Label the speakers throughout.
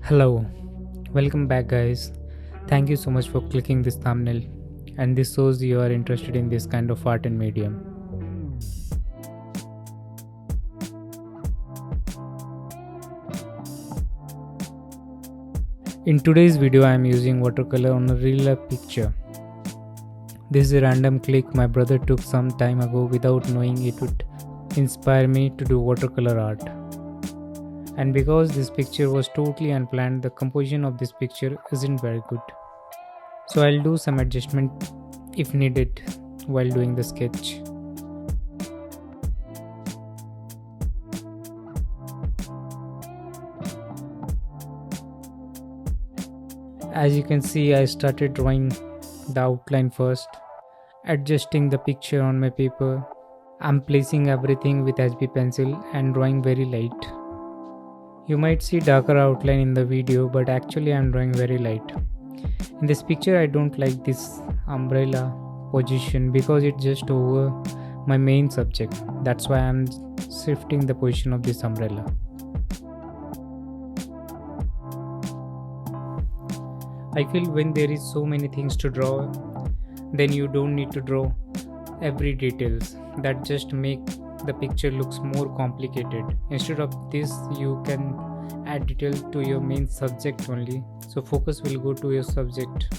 Speaker 1: Hello, welcome back, guys. Thank you so much for clicking this thumbnail, and this shows you are interested in this kind of art and medium. In today's video, I am using watercolor on a real life picture. This is a random click my brother took some time ago without knowing it would inspire me to do watercolor art. And because this picture was totally unplanned, the composition of this picture isn't very good. So I'll do some adjustment if needed while doing the sketch. As you can see, I started drawing the outline first, adjusting the picture on my paper. I'm placing everything with HB pencil and drawing very light. You might see darker outline in the video, but actually I'm drawing very light. In this picture I don't like this umbrella position because it's just over my main subject. That's why I'm shifting the position of this umbrella. I feel when there is so many things to draw, then you don't need to draw every details. That just make the picture looks more complicated. Instead of this, you can add detail to your main subject only. So focus will go to your subject.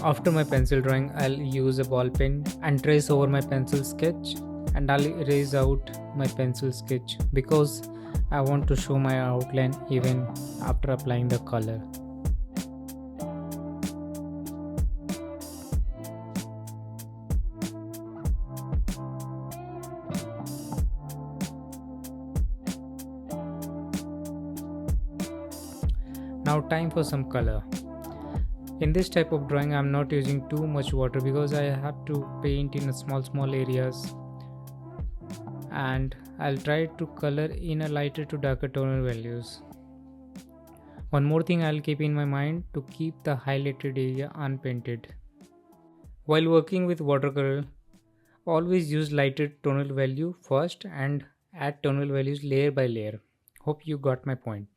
Speaker 1: After my pencil drawing, I'll use a ball pen and trace over my pencil sketch, and I'll erase out my pencil sketch because I want to show my outline even after applying the color. Now time for some color. In this type of drawing, I'm not using too much water because I have to paint in a small areas, and I'll try to color in a lighter to darker tonal values. One more thing I'll keep in my mind to keep the highlighted area unpainted. While working with watercolor, always use lighter tonal value first and add tonal values layer by layer. Hope you got my point.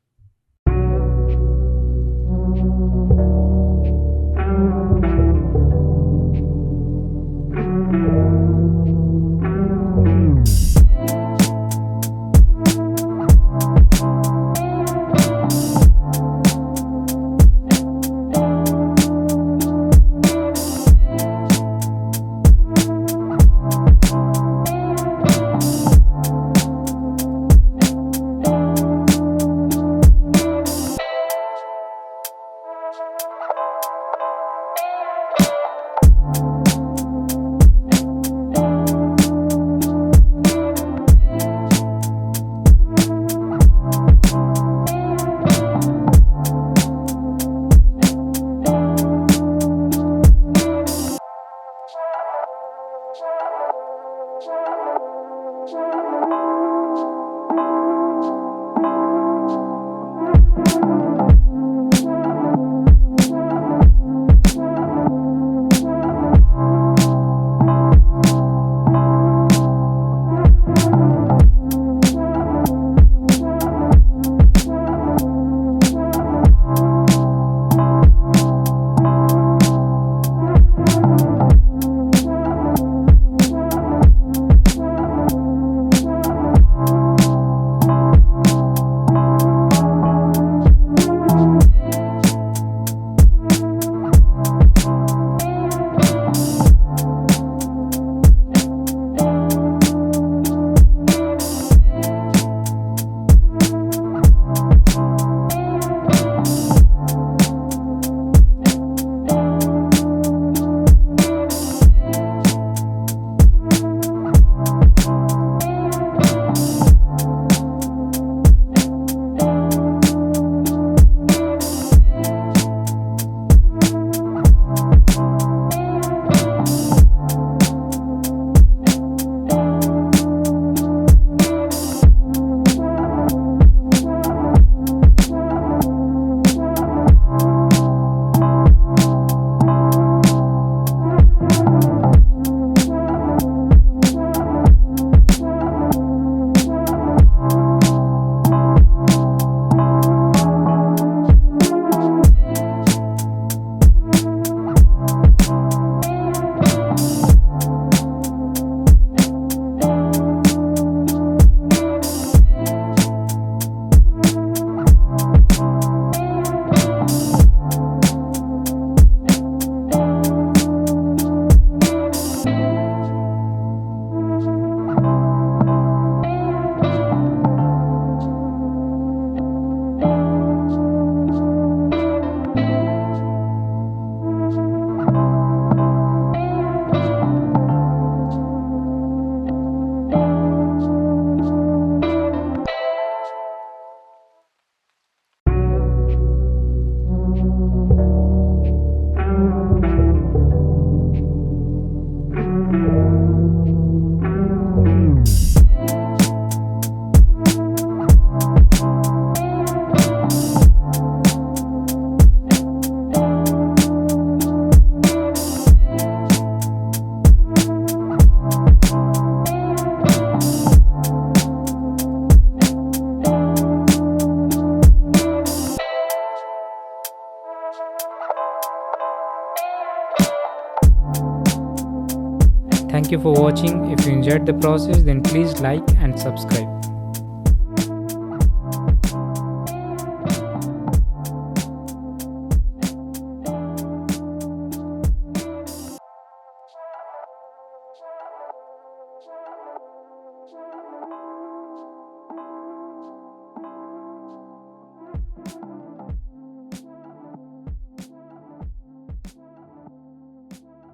Speaker 1: Thank you for watching. If you enjoyed the process, then please like and subscribe.